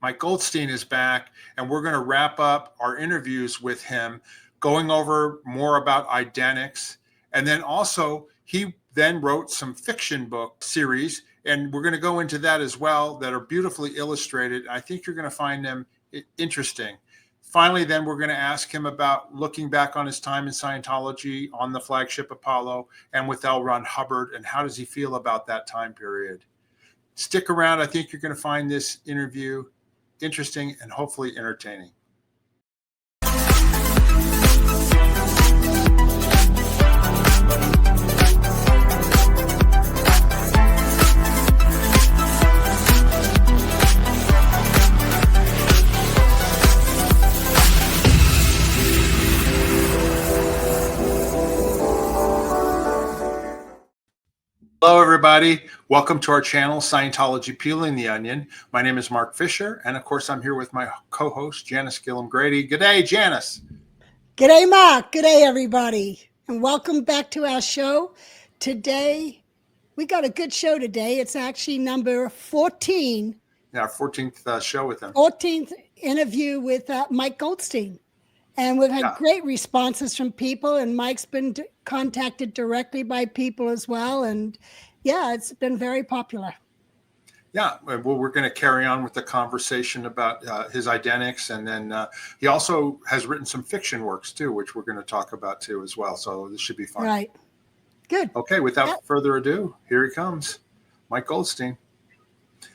Mike Goldstein is back, and we're going to wrap up our interviews with him, going over more about Idenics. And then also, he then wrote some fiction book series, and we're going to go into that as well, that are beautifully illustrated. I think you're going to find them interesting. Finally, then we're going to ask him about looking back on his time in Scientology, on the flagship Apollo, and with L. Ron Hubbard, and how does he feel about that time period. Stick around. I think you're going to find this interview interesting and hopefully entertaining. Hello, everybody. Welcome to our channel, Scientology Peeling the Onion. My name is Mark Fisher, and of course, I'm here with my co-host, Janice Gillum-Grady. Good day, Janice. Good day, Mark. Good day, everybody. And welcome back to our show. Today, we got a good show today. It's actually number 14. Yeah, our 14th show with him. 14th interview with Mike Goldstein. And we've had great responses from people, and Mike's been contacted directly by people as well. And yeah, it's been very popular. Yeah, well, we're going to carry on with the conversation about his Idenics. And then he also has written some fiction works too, which we're going to talk about too as well. So this should be fun. Right. Good. Okay, without further ado, here he comes, Mike Goldstein.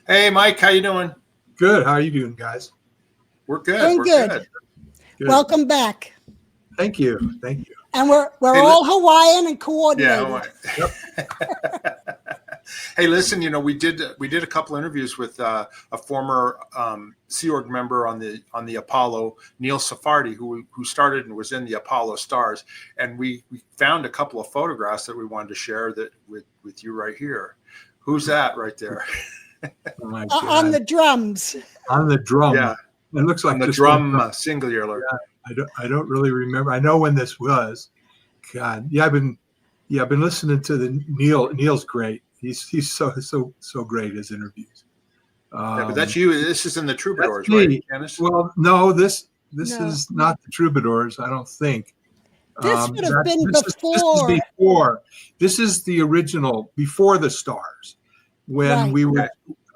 Hey, Mike, how you doing? Good. How are you doing, guys? We're good. Doing we're good. good. Good. Welcome back. Thank you. Thank you. And we're all Hawaiian and coordinated. Yeah. Hey, listen, we did a couple interviews with a former Sea Org member on the Apollo, Neil Sephardi, who started and was in the Apollo stars, and we found a couple of photographs that we wanted to share that with you right here. Who's that right there? Oh on the drums. On the drum. Yeah. It looks like on the drum singular. Yeah, I don't really remember. I know when this was. God, yeah, I've been listening to the Neil's great. He's so great, his interviews. Yeah, but that's you. This is in the Troubadours, right, Janice? Well, no, this is not the Troubadours, I don't think. This would have been before. This is before. This is the original, before the Stars, when we were.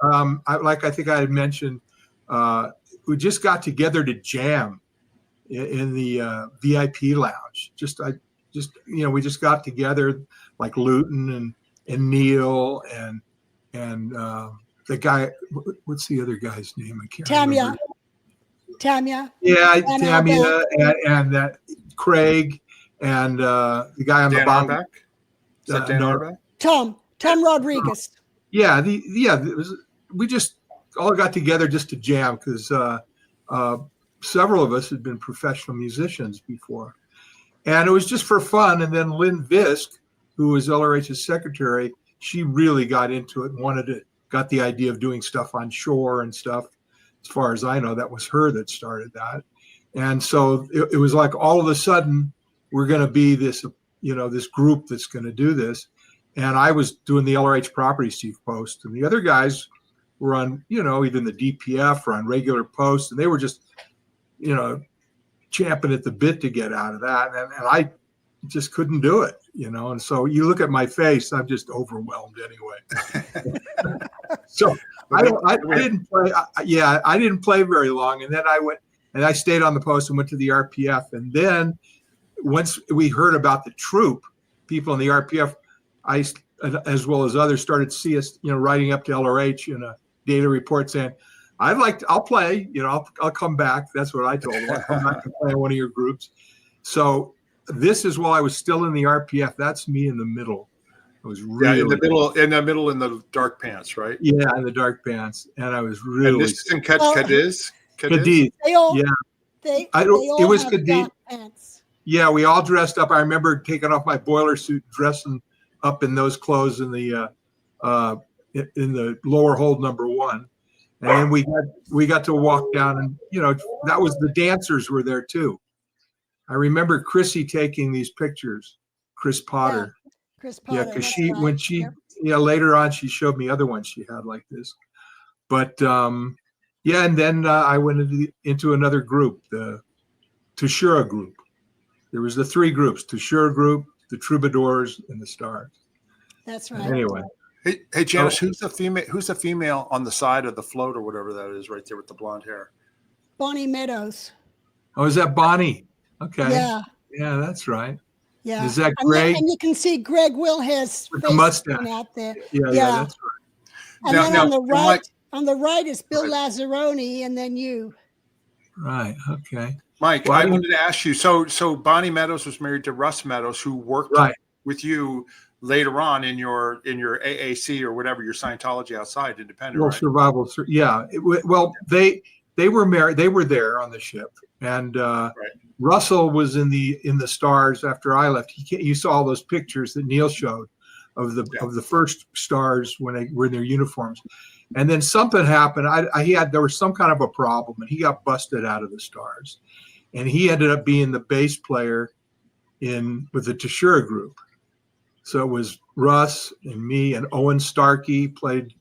I think I had mentioned. We just got together to jam in the VIP lounge. We just got together, like Luton and Neil and the guy. What's the other guy's name? I can't remember. Tamia. Yeah, Tamia and that Craig and the guy on the bottom. Is that Dan Auerbach? Tom Rodriguez. Yeah, we just all got together just to jam because several of us had been professional musicians before. And it was just for fun. And then Lynn Visk, who was LRH's secretary, she really got into it and got the idea of doing stuff on shore and stuff. As far as I know, that was her that started that. And so it was like all of a sudden we're going to be this, this group that's going to do this. And I was doing the LRH Properties Chief post, and the other guys were on, either the DPF or on regular posts, and they were just, champing at the bit to get out of that. And I just couldn't do it, and so you look at my face, I'm just overwhelmed anyway. So I didn't play. I didn't play very long. And then I went and I stayed on the post and went to the RPF. And then once we heard about the troop, people in the RPF, I, as well as others, started to see us, writing up to LRH in a daily report saying, I'll play, I'll come back. That's what I told them. I'll come back and play in one of your groups. So this is while I was still in the RPF. That's me in the middle. It was really in the dark pants, right? Yeah, in the dark pants. And I was really. And this is in Cadiz? Cadiz. It was Cadiz. Yeah, we all dressed up. I remember taking off my boiler suit, dressing up in those clothes in the lower hold number 1. And then we got to walk down, and that was, the dancers were there too. I remember Chrissy taking these pictures, Chris Potter. Yeah, Chris Potter. Yeah, because later on she showed me other ones she had like this. But Yeah, and then I went into another group, the Tashura group. There was the three groups: Tashura group, the Troubadours, and the Stars. That's right. Anyway, Hey, Janice, who's the female? Who's the female on the side of the float or whatever that is, right there with the blonde hair? Bonnie Meadows. oh, is that Bonnie? Okay, Yeah. That's right. Yeah. Is that Greg? And you can see Greg Wilhair's With the face mustache. out there. Yeah, that's right. And Now- then now, on the right, Mike- on the right is Bill Lazzaroni, and then you. Right. Okay. Mike, Well, I wanted to ask you. So Bonnie Meadows was married to Russ Meadows, who worked Right. with you later on in your AAC or whatever, your Scientology outside independent, Well, right? survival. Yeah. Well, they were married. They were there on the ship, and Russell was in the Stars after I left. You saw all those pictures that Neil showed of the first Stars when they were in their uniforms, and then something happened. There was some kind of a problem, and he got busted out of the Stars, and he ended up being the bass player with the Tashura group. So it was Russ and me and Owen Starkey played,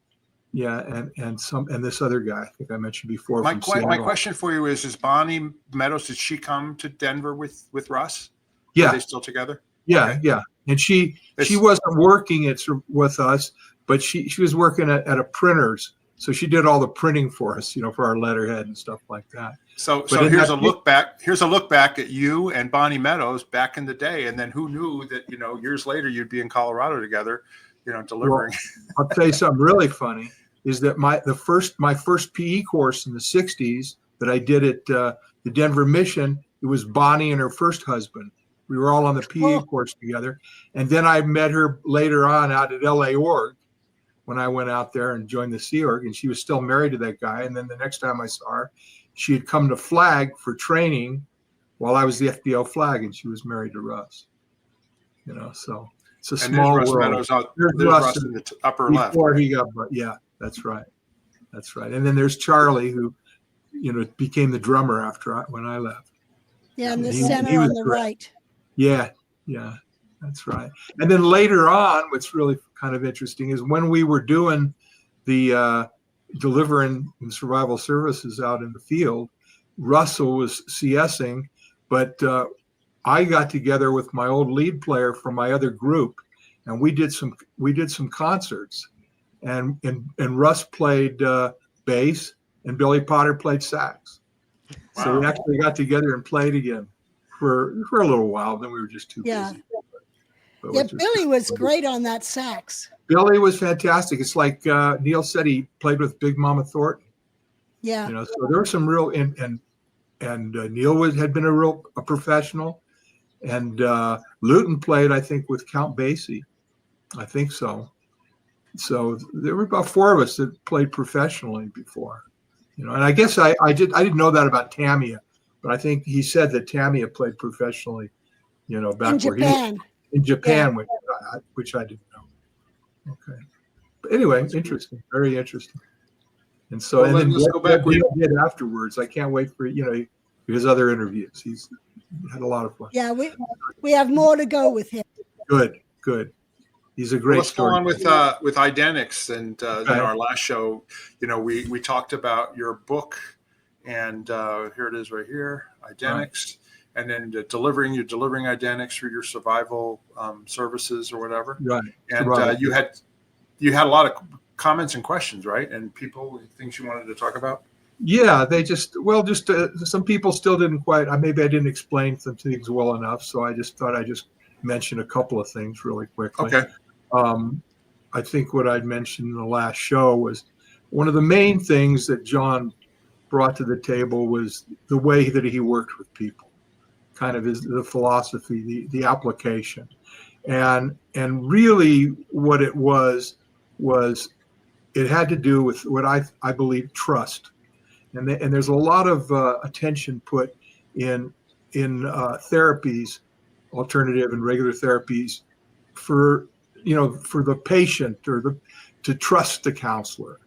and this other guy I think I mentioned before. My from Seattle. question for you is Bonnie Meadows, did she come to Denver with Russ? Yeah. Are they still together? Yeah, Okay. yeah. And she wasn't working with us, but she was working at a printer's. So she did all the printing for us, for our letterhead and stuff like that. So here's a look back. Here's a look back at you and Bonnie Meadows back in the day, and then who knew that years later you'd be in Colorado together, delivering. Well, I'll tell you something really funny is that my first PE course in the '60s that I did at the Denver Mission, it was Bonnie and her first husband. We were all on the PE course together, and then I met her later on out at LA Org when I went out there and joined the Sea Org, and she was still married to that guy. And then the next time I saw her, she had come to Flag for training while I was the FBO Flag, and she was married to Russ. So it's a small Russ world. Meadows there's Russ in the upper left. Before he got, yeah, that's right. That's right. And then there's Charlie, who, became the drummer when I left. Yeah, in the center on the right. Yeah, that's right. And then later on, what's really kind of interesting is when we were doing the delivering survival services out in the field, Russell was CSing, but I got together with my old lead player from my other group, and we did some concerts, and Russ played bass, and Billy Potter played sax. Wow. So we actually got together and played again for a little while. Then we were just too busy. But Billy was great on that sax. Billy was fantastic. It's like Neil said, he played with Big Mama Thornton. Yeah. So there were some real and Neil had been a professional, and Luton played, I think, with Count Basie. I think so. So there were about four of us that played professionally before, and I guess I didn't know that about Tamia, but I think he said that Tamia played professionally, back in Japan. In Japan, which I didn't know. Okay, but anyway, interesting, very interesting. And so, and then let's go back what he did afterwards. I can't wait for his other interviews. He's had a lot of fun. Yeah, we have more to go with him. Good. He's a great story. Let's go on with Idenics, and in our last show, we talked about your book, and here it is right here, Idenics. Right. And then you're delivering Idenics through your survival services or whatever. Right. And you had a lot of comments and questions, right? And things you wanted to talk about? Yeah, they some people still didn't quite, maybe I didn't explain some things well enough. So I just thought I'd just mention a couple of things really quickly. Okay. I think what I'd mentioned in the last show was one of the main things that John brought to the table was the way that he worked with people. Kind of the philosophy, the application, and really what it was it had to do with what I believe trust, and there's a lot of attention put in therapies, alternative and regular therapies, for the patient to trust the counselor,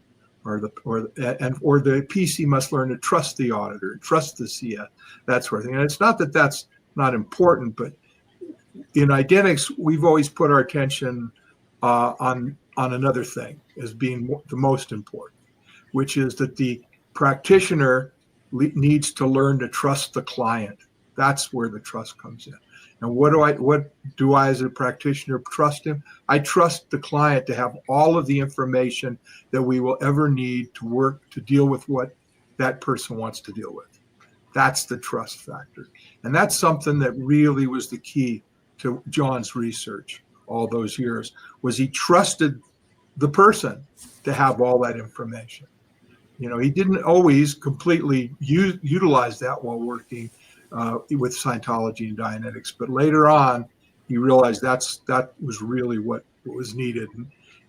or the PC must learn to trust the auditor, trust the CS, that sort of thing. And it's not that that's not important, but in Idenics, we've always put our attention on another thing as being the most important, which is that the practitioner needs to learn to trust the client. That's where the trust comes in. And what do I as a practitioner trust him? I trust the client to have all of the information that we will ever need to work to deal with what that person wants to deal with. That's the trust factor. And that's something that really was the key to John's research all those years, was he trusted the person to have all that information. You know, he didn't always completely utilize that while working with Scientology and Dianetics, but later on, he realized that was really what was needed.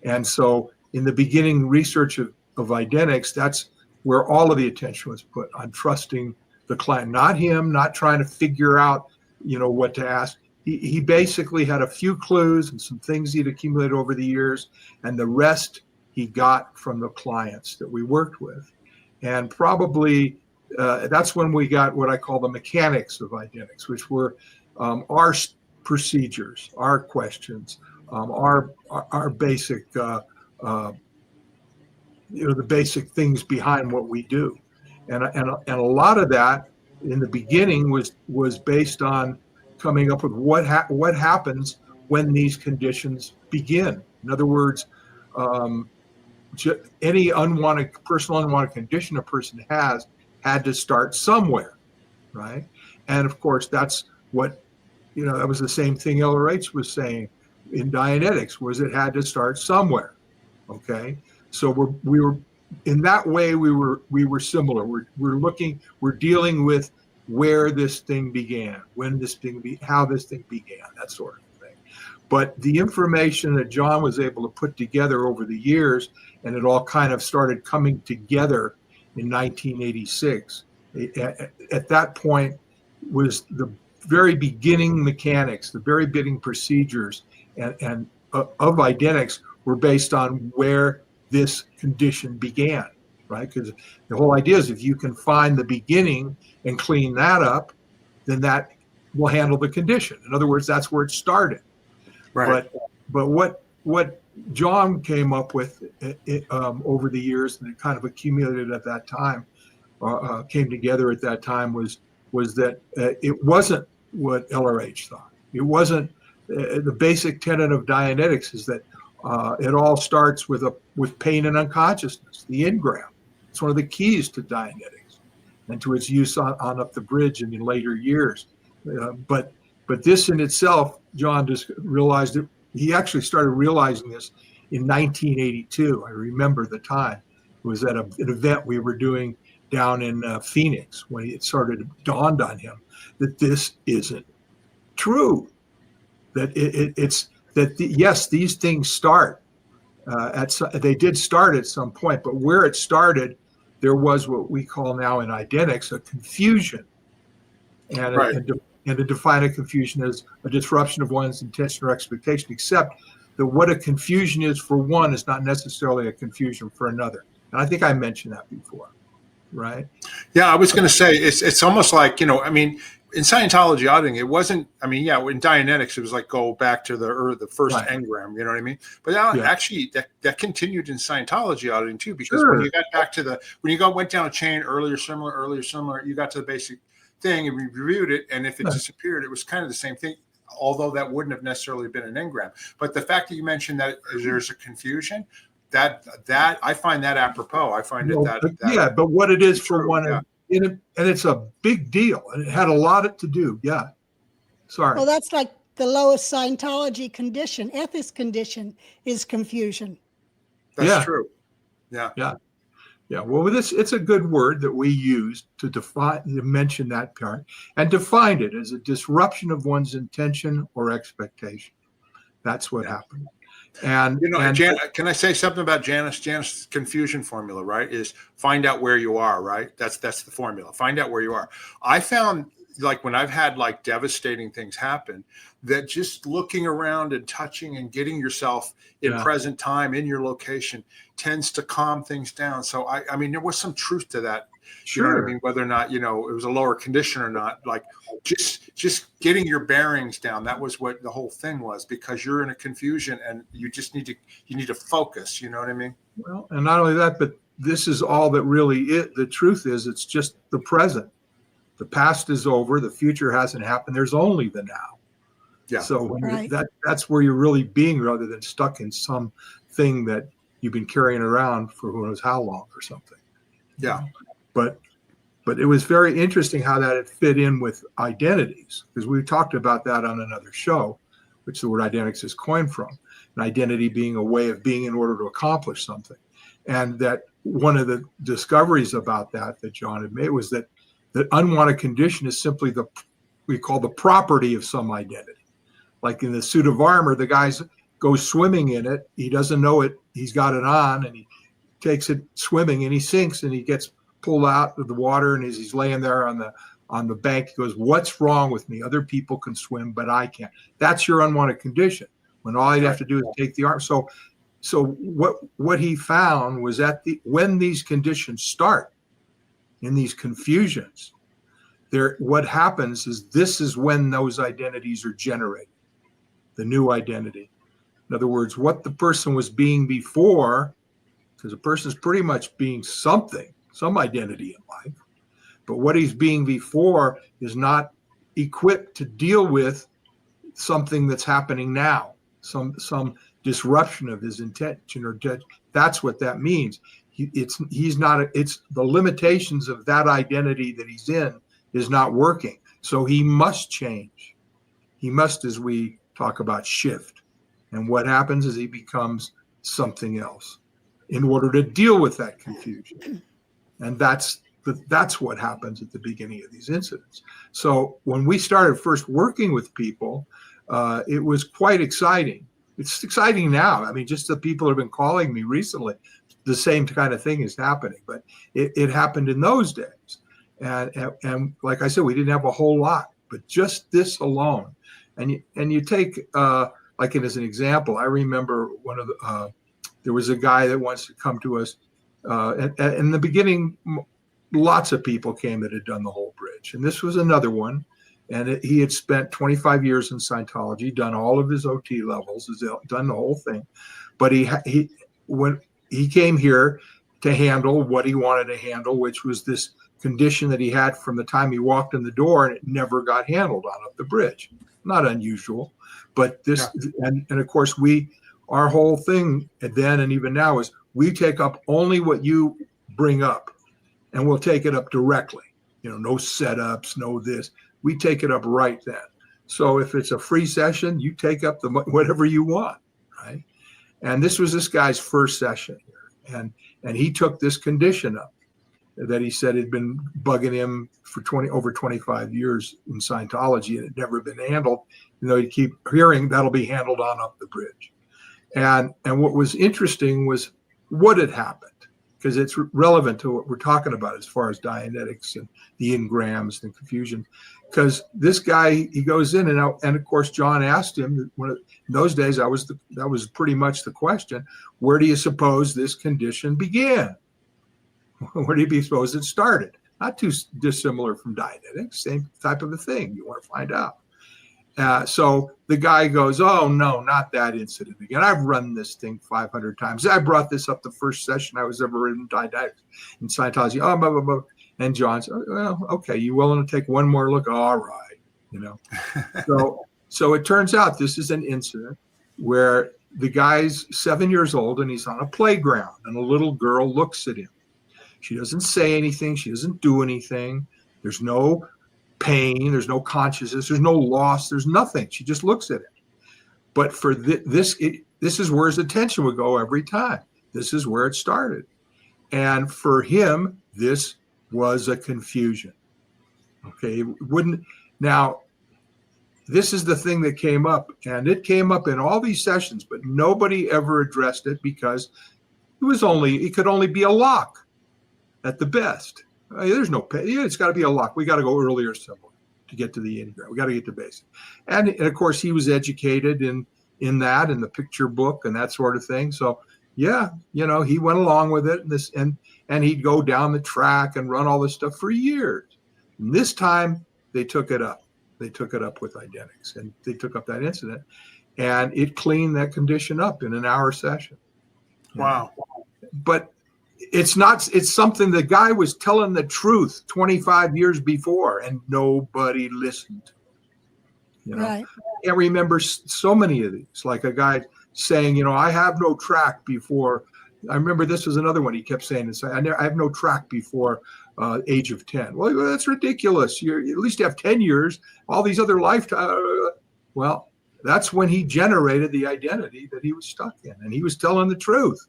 And so in the beginning research of Idenics, that's where all of the attention was put on trusting the client, not him, not trying to figure out, you know, what to ask. He basically had a few clues and some things he'd accumulated over the years, and the rest he got from the clients that we worked with. And probably that's when we got what I call the mechanics of Idenics, which were our procedures, our questions, our basic, you know, the basic things behind what we do. And a lot of that in the beginning was based on coming up with what happens when these conditions begin. In other words, any personal unwanted condition a person had to start somewhere, right? And of course, that's what, you know, that was the same thing LRH was saying in Dianetics, was it had to start somewhere. Okay, so we were in that way we were similar. We're dealing with where this thing began, how this thing began, that sort of thing. But the information that John was able to put together over the years, and it all kind of started coming together in 1986. At that point was the very beginning mechanics, the very beginning procedures, and of Idenics were based on where this condition began, right? Because the whole idea is if you can find the beginning and clean that up, then that will handle the condition. In other words, that's where it started. Right. But what John came up with over the years, and it kind of accumulated at that time, came together at that time, was that it wasn't what LRH thought. It wasn't the basic tenet of Dianetics is that it all starts with pain and unconsciousness, the engram. It's one of the keys to Dianetics and to its use on Up the Bridge and in later years. But this in itself, John just realized it. He actually started realizing this in 1982. I remember the time. It was at an event we were doing down in Phoenix when it started dawned on him that this isn't true. That yes, these things start they did start at some point, but where it started, there was what we call now in Idenics a confusion, and right. And to define a confusion as a disruption of one's intention or expectation, except that what a confusion is for one is not necessarily a confusion for another. And I think I mentioned that before, right? Yeah, I was going to say it's almost like, you know, I mean, in Scientology auditing, it wasn't. I mean, yeah, in Dianetics, it was like go back to the first Right. engram. You know what I mean? But actually, that continued in Scientology auditing too, because when you got back to went down a chain, earlier, similar, you got to the basic thing and we reviewed it, and if it disappeared, it was kind of the same thing, although that wouldn't have necessarily been an engram. But the fact that you mentioned that there's a confusion, that I find that apropos. I find but what it is for one, and it's a big deal, and it had a lot to do. Yeah, sorry. Well, that's like the lowest Scientology condition, ethics condition, is confusion. That's true. Yeah. Well, it's a good word that we use to mention that part and define it as a disruption of one's intention or expectation. That's what happened. And you know, can I say something about Janice? Janice's confusion formula, right, is find out where you are, right? That's the formula. Find out where you are. I found, like, when I've had like devastating things happen, that just looking around and touching and getting yourself in present time in your location tends to calm things down. So I mean, there was some truth to that. Sure. You know what I mean? Whether or not, you know, it was a lower condition or not, like just getting your bearings down. That was what the whole thing was, because you're in a confusion and you just need to focus. You know what I mean? Well, and not only that, but this is all that really it. The truth is, it's just the present. The past is over. The future hasn't happened. There's only the now. Yeah. So when Right. that's where you're really being, rather than stuck in some thing that you've been carrying around for who knows how long or something. Yeah. But it was very interesting how that had fit in with identities, because we talked about that on another show, which the word Idenics is coined from, an identity being a way of being in order to accomplish something. And that one of the discoveries about that John had made was that unwanted condition is simply we call the property of some identity. Like in the suit of armor, the guy goes swimming in it. He doesn't know it. He's got it on, and he takes it swimming, and he sinks, and he gets pulled out of the water. And as he's laying there on the bank, he goes, "What's wrong with me? Other people can swim, but I can't." That's your unwanted condition. When all you'd have to do is take the arm. So what he found was that when these conditions start, in these confusions, what happens is this is when those identities are generated, the new identity. In other words, what the person was being before, because a person is pretty much being something, some identity in life, but what he's being before is not equipped to deal with something that's happening now, some disruption of his intention or that's what that means. It's the limitations of that identity that he's in is not working. So he must change. He must, as we talk about, shift. And what happens is he becomes something else in order to deal with that confusion. And that's what happens at the beginning of these incidents. So when we started first working with people, it was quite exciting. It's exciting now. I mean, just the people have been calling me recently, the same kind of thing is happening, but it happened in those days. And like I said, we didn't have a whole lot, but just this alone. And you take, like it as an example, I remember there was a guy that wants to come to us. In the beginning, lots of people came that had done the whole bridge. And this was another one. And he had spent 25 years in Scientology, done all of his OT levels, done the whole thing. But when he came here to handle what he wanted to handle, which was this condition that he had from the time he walked in the door, and it never got handled on up the bridge. Not unusual, but this, and of course our whole thing then and even now is we take up only what you bring up, and we'll take it up directly. No setups, no this. We take it up right then. So if it's a free session, you take up whatever you want, right? And this was this guy's first session here, and he took this condition up that he said had been bugging him for over 25 years in Scientology, and it had never been handled. He'd keep hearing that'll be handled on up the bridge. And what was interesting was what had happened, because it's relevant to what we're talking about as far as Dianetics and the engrams and confusion. Because this guy, he goes in and out, and of course John asked him, in those days that was pretty much the question, where do you suppose this condition began? Where do you suppose it started? Not too dissimilar from Dianetics, same type of a thing. You want to find out. So the guy goes, "Oh no, not that incident again. I've run this thing 500 times. I brought this up the first session I was ever in Dianetics in Scientology. Oh, blah, blah, blah." And John said, "Well, okay, you willing to take one more look? All right, So it turns out this is an incident where the guy's 7 years old and he's on a playground, and a little girl looks at him. She doesn't say anything. She doesn't do anything. There's no pain. There's no consciousness. There's no loss. There's nothing. She just looks at it. But for this is where his attention would go every time. This is where it started. And for him, this was a confusion. Okay, now, this is the thing that came up, and it came up in all these sessions, but nobody ever addressed it because it could only be a lock at the best. There's no pay. It's got to be a lock. We got to go earlier somewhere to get to the engram. We got to get to basic. And of course, he was educated in the picture book and that sort of thing. So yeah, he went along with it, and he'd go down the track and run all this stuff for years. And this time they took it up. They took it up with Idenics, and they took up that incident, and it cleaned that condition up in an hour session. Wow. But it's not, it's something the guy was telling the truth 25 years before and nobody listened. You know, Right. I remember so many of these, like a guy saying, you know, I have no track before. I remember this was another one he kept saying this. I have no track before age of 10. Well, that's ridiculous. You at least have 10 years. All these other lifetimes. Well, that's when he generated the identity that he was stuck in, and he was telling the truth.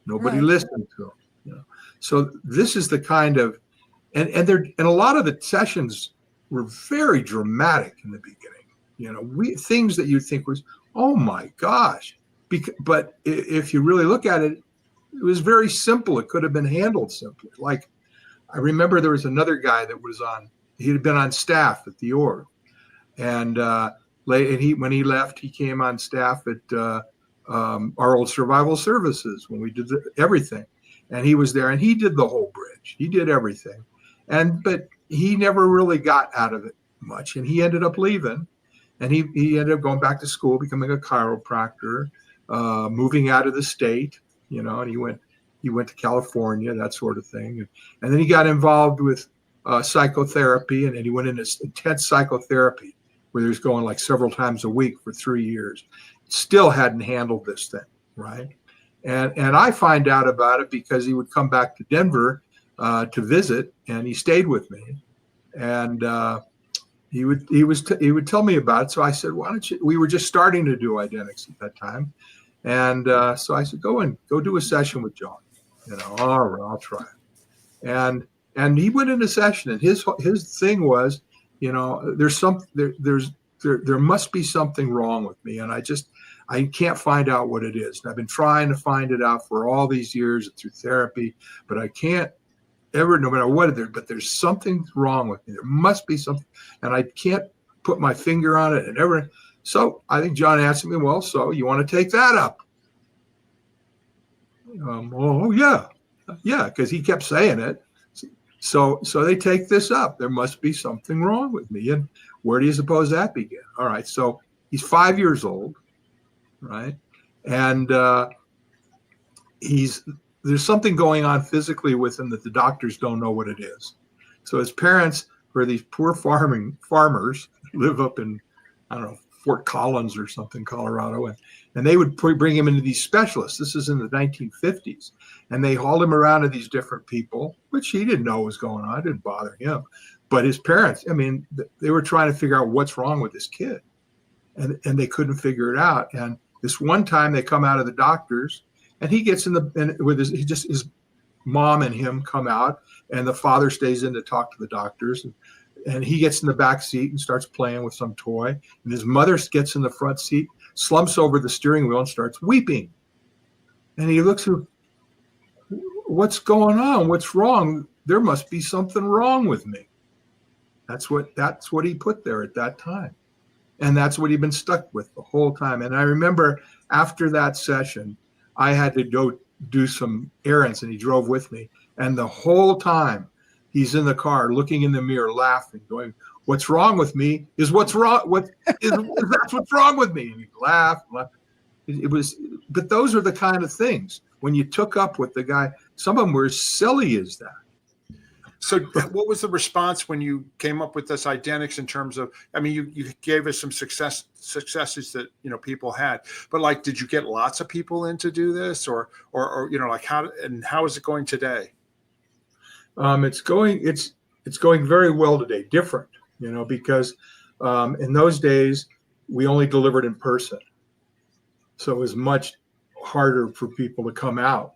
Nobody Right. listened to him. You know? So this is the kind of, and a lot of the sessions were very dramatic in the beginning. You know, things that you'd think was, oh my gosh. But if you really look at it, it was very simple. It could have been handled simply. Like, I remember there was another guy that was he had been on staff at the org. And when he left, he came on staff at our old survival services when we did everything. And he was there and he did the whole bridge. He did everything. But he never really got out of it much. And he ended up leaving. And he ended up going back to school, becoming a chiropractor, moving out of the state, you know, and he went to California, that sort of thing. And then he got involved with psychotherapy, and then he went into intense psychotherapy where he was going like several times a week for 3 years. Still hadn't handled this thing, right? And I find out about it because he would come back to Denver to visit, and he stayed with me. And he would tell me about it. So I said, why don't you, we were just starting to do Idenics at that time. And so I said, go do a session with John. You know, all right, I'll try it. And he went into session, and his thing was, you know, there must be something wrong with me. And I can't find out what it is. And I've been trying to find it out for all these years through therapy, but I can't ever, no matter what it is, but there's something wrong with me. There must be something, and I can't put my finger on it. And so I think John asked me, well, so you want to take that up? Oh yeah, because he kept saying it. So they take this up. There must be something wrong with me. And where do you suppose that began? All right, so he's 5 years old, right? And there's something going on physically with him that the doctors don't know what it is. So his parents were these poor farmers, live up in, I don't know, Fort Collins or something, Colorado. And they would bring him into these specialists. This is in the 1950s. And they hauled him around to these different people, which he didn't know was going on. It didn't bother him. But his parents, I mean, they were trying to figure out what's wrong with this kid. And they couldn't figure it out. And this one time they come out of the doctors, and he gets his mom and him come out, and the father stays in to talk to the doctors. And he gets in the back seat and starts playing with some toy. And his mother gets in the front seat, slumps over the steering wheel and starts weeping. And he looks at her, what's going on? What's wrong? There must be something wrong with me. That's what he put there at that time. And that's what he'd been stuck with the whole time. And I remember after that session, I had to go do some errands, and he drove with me. And the whole time he's in the car, looking in the mirror, laughing, going, what's wrong with me is what's wrong. That's what's wrong with me. And he'd laugh. But those are the kind of things when you took up with the guy, some of them were as silly as that. So what was the response when you came up with this Idenics in terms of, I mean, you gave us some successes that, you know, people had, but like, did you get lots of people in to do this or, you know, like how is it going today? It's going very well today, different, you know, because in those days we only delivered in person. So it was much harder for people to come out.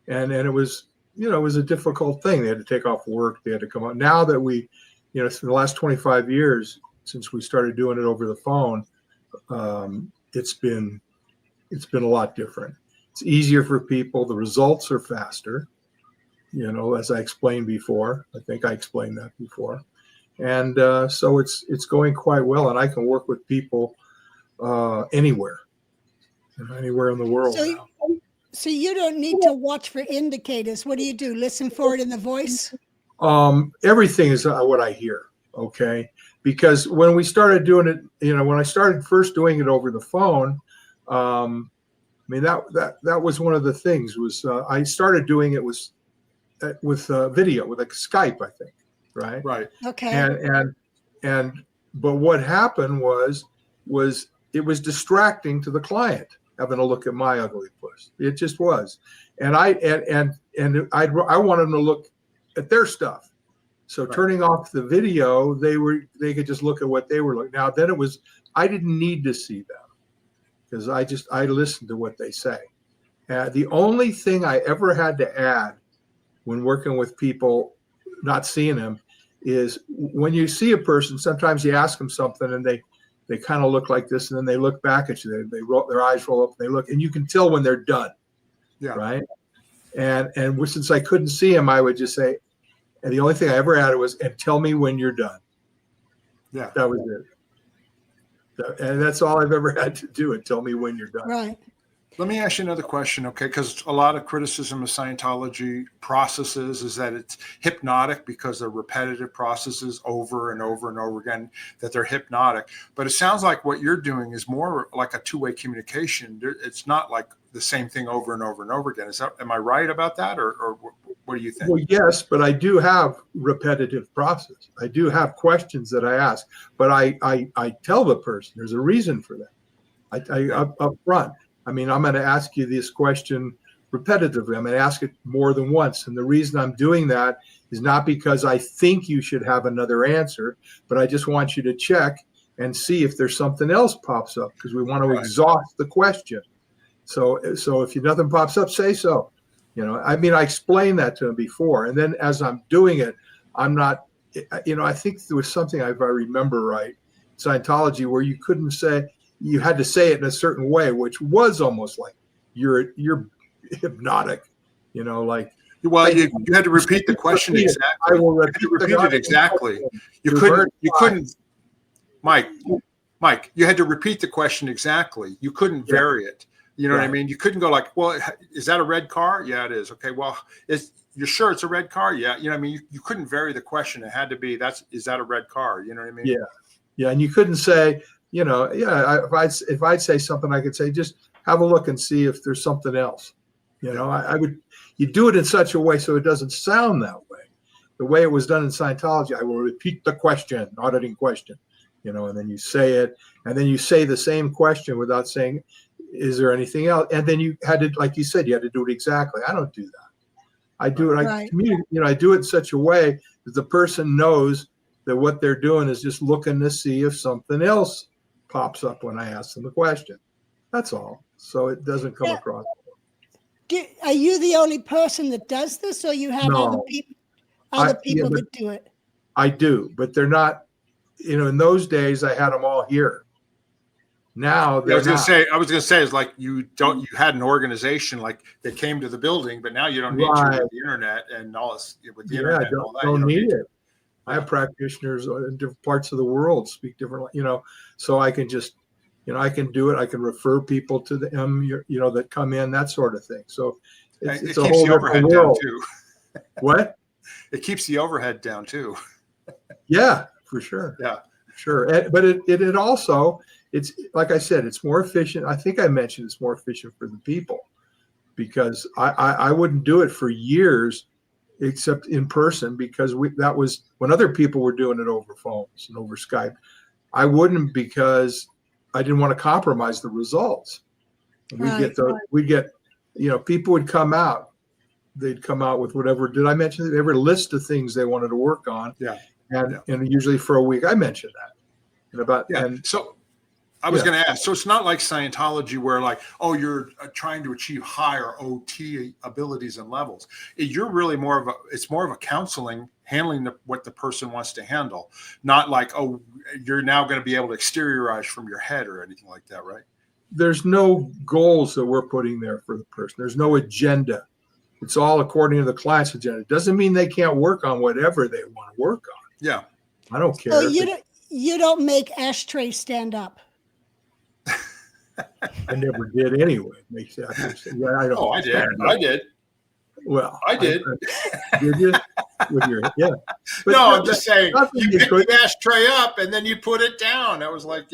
And it was, you know, it was a difficult thing. They had to take off work. They had to come out. Now that we, you know, for the last 25 years, since we started doing it over the phone, it's been a lot different. It's easier for people. The results are faster, you know, as I explained before. I think I explained that before. And so it's going quite well. And I can work with people anywhere in the world now. So you don't need to watch for indicators. What do you do? Listen for it in the voice? Everything is what I hear. Okay. Because when we started doing it, you know, when I started first doing it over the phone, I mean, that was one of the things was I started doing it was video, with like Skype, I think, right? Right. Okay. But what happened was it was distracting to the client having a look at my ugly puss. It just was, and I wanted them to look at their stuff. So Right. turning off the video, they could just look at what they were looking. Now then I didn't need to see them because I listened to what they say. The only thing I ever had to add when working with people, not seeing them, is when you see a person, sometimes you ask them something and they kind of look like this, and then they look back at you. They roll their eyes, roll up, and they look, and you can tell when they're done. Yeah. Right. And since I couldn't see him, I would just say, and the only thing I ever added was, and tell me when you're done. Yeah. That was it. And that's all I've ever had to do, and tell me when you're done. Right. Let me ask you another question, okay? Because a lot of criticism of Scientology processes is that it's hypnotic because they're repetitive processes over and over and over again, that they're hypnotic. But it sounds like what you're doing is more like a two-way communication. It's not like the same thing over and over and over again. Am I right about that, or what do you think? Well, yes, but I do have repetitive process. I do have questions that I ask, but I tell the person there's a reason for that. I up front. I mean, I'm going to ask you this question repetitively. I'm going to ask it more than once. And the reason I'm doing that is not because I think you should have another answer, but I just want you to check and see if there's something else pops up, because we want to exhaust the question. So if nothing pops up, say so. I mean, I explained that to him before. And then as I'm doing it, I'm not, I think there was something, if I remember right, Scientology, where you couldn't say, you had to say it in a certain way, which was almost like you're hypnotic, like. Well, you had to repeat the question exactly. I will repeat it exactly. You couldn't, Mike, you had to repeat the question exactly. You couldn't vary it. You know what I mean? You couldn't go like, well, is that a red car? Yeah, it is. Okay, well, you're sure it's a red car? Yeah. You know what I mean? You couldn't vary the question. It had to be, is that a red car? You know what I mean? Yeah. Yeah. And you couldn't say, if I'd say something, I could say, just have a look and see if there's something else. You do it in such a way so it doesn't sound that way. The way it was done in Scientology, I will repeat the question, auditing question, and then you say it, and then you say the same question without saying, is there anything else? And then you had to, like you said, you had to do it exactly. I don't do that. I do it. I do it in such a way that the person knows that what they're doing is just looking to see if something else pops up when I ask them the question. That's all. So it doesn't come across. Are you the only person that does this, or you have other people that do it? I do, but they're not. In those days, I had them all here. Now I was gonna say, it's like you had an organization like that came to the building, but now you don't need to with the internet and all this. With the internet, and all that, don't need it. I have practitioners in different parts of the world speak different, so I can just, I can do it. I can refer people to them, that come in, that sort of thing. So it keeps the overhead down too. What? It keeps the overhead down too. Yeah, for sure. Yeah, sure. But it also, it's like I said, it's more efficient. I think I mentioned it's more efficient for the people, because I wouldn't do it for years except in person, because that was when other people were doing it over phones and over Skype. I wouldn't, because I didn't want to compromise the results. We'd get, people would come out. They'd come out with whatever. Did I mention that? Every list of things they wanted to work on? Yeah. And usually for a week, I mentioned that. So I was going to ask, so it's not like Scientology where like, oh, you're trying to achieve higher OT abilities and levels. You're really it's more of a counseling, handling what the person wants to handle, not like, oh, you're now going to be able to exteriorize from your head or anything like that, right? There's no goals that we're putting there for the person. There's no agenda. It's all according to the client's agenda. It doesn't mean they can't work on whatever they want to work on. Yeah. I don't care. So you don't make ashtrays stand up. I never did anyway. I did. Well, I did. Did you? With your But no, I'm just saying. You pick could. the ashtray up and then you put it down. I was like,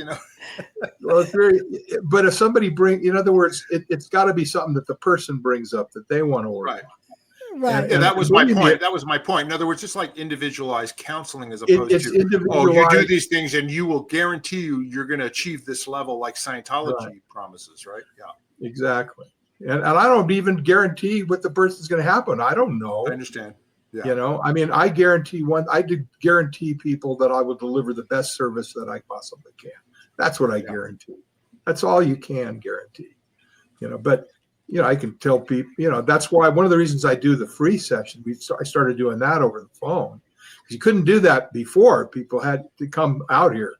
Well, it's very. But if somebody in other words, it's got to be something that the person brings up that they want to work on. Right. Yeah, that was my believe me, point. That was my point. In other words, just like individualized counseling as opposed it's to, oh, you do individualized. these things and you will guarantee you're going to achieve this level like Right. Scientology promises, right? Yeah, Exactly. And I don't even guarantee what the person's going to happen. I don't I know. understand. Yeah. You know, I mean, I did guarantee people that I will deliver the best service that I possibly can. That's what I guarantee. That's all you can guarantee, you know, but, you know, I can tell people, you know, that's why one of the reasons I do the free session, I started doing that over the phone. You couldn't do that before. People had to come out here.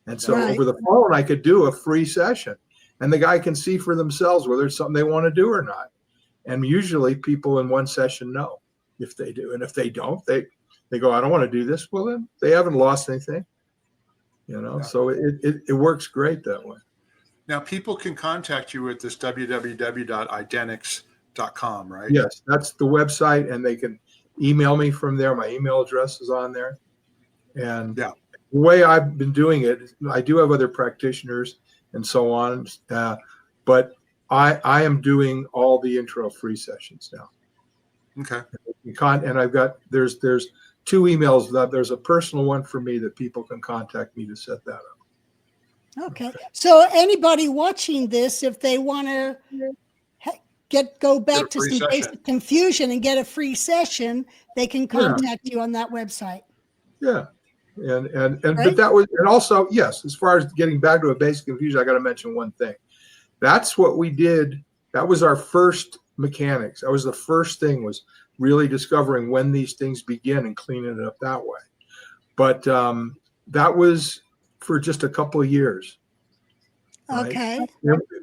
And so Right. over the phone, I could do a free session and the guy can see for themselves whether it's something they want to do or not. And usually people in one session know if they do. And if they don't, they go, I don't want to do this. Well, then they haven't lost anything, you know, so it works great that way. Now, people can contact you at this www.idenics.com, right? Yes, that's the website, and they can email me from there. My email address is on there. And the way I've been doing it, I do have other practitioners and so on, but I am doing all the intro free sessions now. Okay. And I've got there's 2 emails. There's a personal one for me that people can contact me to set that up. Okay. So anybody watching this, if they want to go back to some basic confusion and get a free session, they can contact you on that website. Yeah. And right? But that was, and also, yes, as far as getting back to a basic confusion, I got to mention one thing. That's what we did. That was our first mechanics. That was the first thing, was really discovering when these things begin and cleaning it up that way. But that was for just a couple of years. Right? Okay.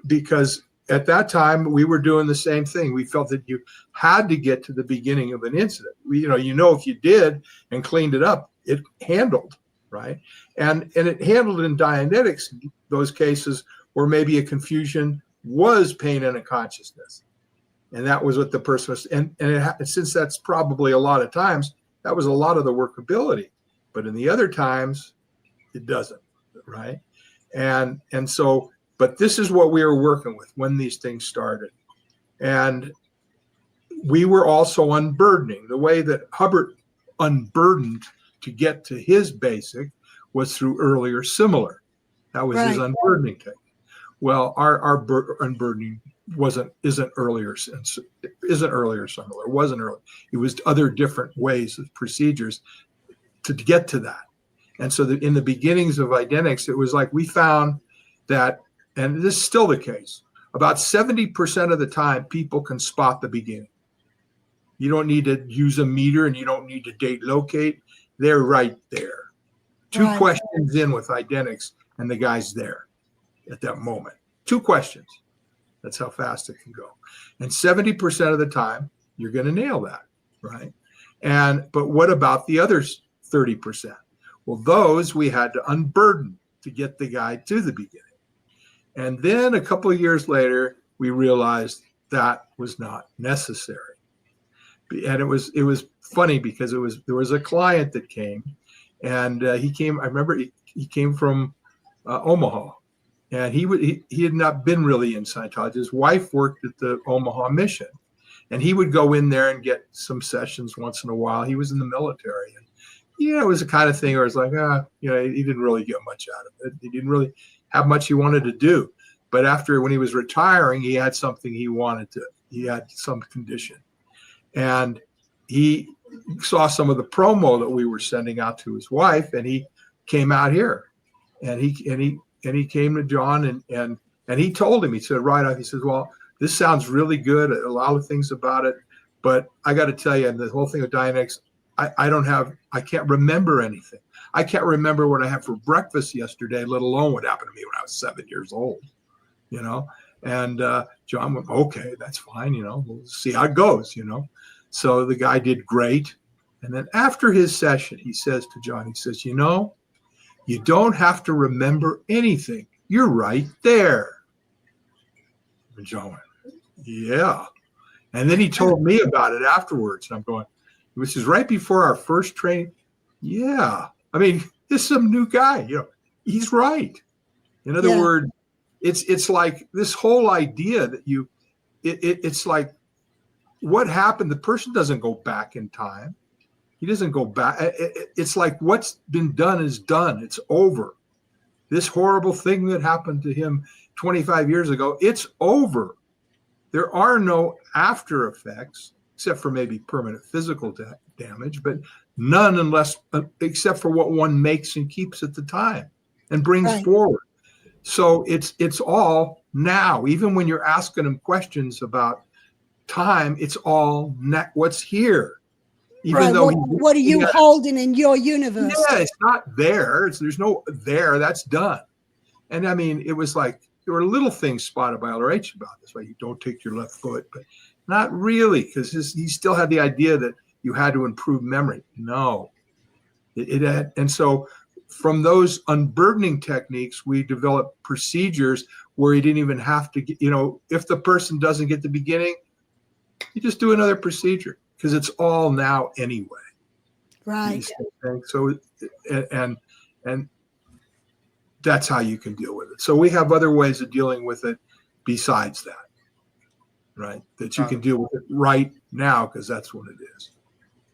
Because at that time we were doing the same thing. We felt that you had to get to the beginning of an incident. If you did and cleaned it up, it handled, right? And it handled in Dianetics those cases where maybe a confusion was pain in a consciousness. And that was what the person was, and since that's probably a lot of times, that was a lot of the workability. But in the other times, it doesn't, right? And so, but this is what we were working with when these things started. And we were also unburdening. The way that Hubbard unburdened to get to his basic was through earlier similar. That was his unburdening technique. Well, our unburdening isn't earlier similar. It wasn't early. It was other different ways of procedures to get to that. And so in the beginnings of Idenics, it was like we found that, and this is still the case, about 70% of the time people can spot the beginning. You don't need to use a meter and you don't need to date locate. They're right there. 2 questions in with Idenics and the guy's there at that moment. 2 questions. That's how fast it can go. And 70% of the time, you're going to nail that, right? But what about the other 30%? Well, those we had to unburden to get the guy to the beginning. And then a couple of years later, we realized that was not necessary. And it was funny because there was a client that came, and I remember he came from Omaha. And he had not been really in Scientology. His wife worked at the Omaha mission, and he would go in there and get some sessions once in a while. He was in the military, and it was the kind of thing where it's like, he didn't really get much out of it. He didn't really have much he wanted to do. But when he was retiring, he had something he wanted to. He had some condition, and he saw some of the promo that we were sending out to his wife, and he came out here, and he came to John and he told him, he said right off, he says, well, this sounds really good, a lot of things about it, but I got to tell you, and the whole thing with Dianetics, I can't remember anything. I can't remember what I had for breakfast yesterday, let alone what happened to me when I was 7 years old, and John went, okay, that's fine, we'll see how it goes, So the guy did great. And then after his session, he says to John, he says, you don't have to remember anything. You're right there. And John went, yeah. And then he told me about it afterwards. And I'm going, this is right before our first training. Yeah. I mean, this is some new guy. He's right. In other words, it's like this whole idea that it's like, what happened, the person doesn't go back in time. He doesn't go back. It's like what's been done is done. It's over. This horrible thing that happened to him 25 years ago, it's over. There are no after effects, except for maybe permanent physical damage, but none except for what one makes and keeps at the time and brings forward. So it's all now. Even when you're asking them questions about time, it's all what's here. Even though what are you holding in your universe? Yeah, it's not there. There's no there. That's done. And I mean, it was like there were little things spotted by LRH about this, like you don't take your left foot, but not really, because he still had the idea that you had to improve memory. No, it had, and so from those unburdening techniques, we developed procedures where you didn't even have to get, if the person doesn't get the beginning, you just do another procedure. Because it's all now anyway. Right. So, and that's how you can deal with it. So we have other ways of dealing with it besides that, right? That you can deal with it right now because that's what it is.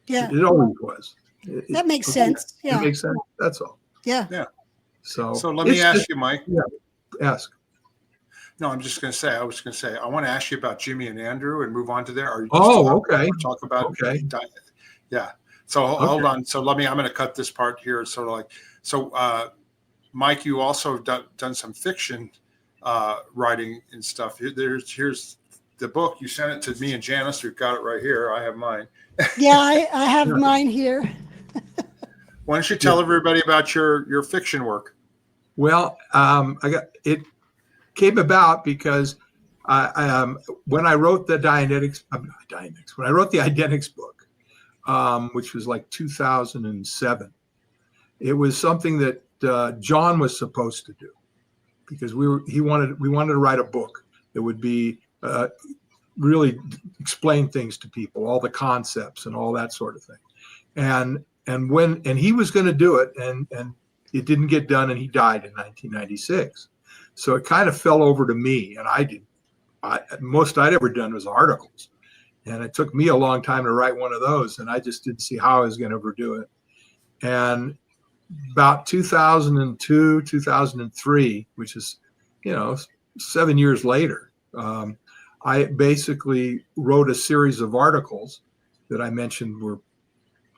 Yeah. It always was. That makes sense. Yeah. It makes sense. That's all. Yeah. Yeah. So let me ask you, Mike. Yeah. Ask. No, I was going to say, I want to ask you about Jimmy and Andrew and move on to there. Or okay. Talk about, okay. Yeah. So hold on. So I'm going to cut this part here. Mike, you also done some fiction writing and stuff. Here's the book. You sent it to me and Janice. We've got it right here. I have mine. Yeah, I have mine here. Why don't you tell everybody about your fiction work? Well, came about because when I wrote the when I wrote the Idenics book, which was like 2007, it was something that John was supposed to do because we wanted to write a book that would be really explain things to people, all the concepts and all that sort of thing, and he was going to do it, and it didn't get done, and he died in 1996. So it kind of fell over to me, and most I'd ever done was articles. And it took me a long time to write one of those, and I just didn't see how I was going to ever do it. And about 2002, 2003, which is, 7 years later, I basically wrote a series of articles that I mentioned were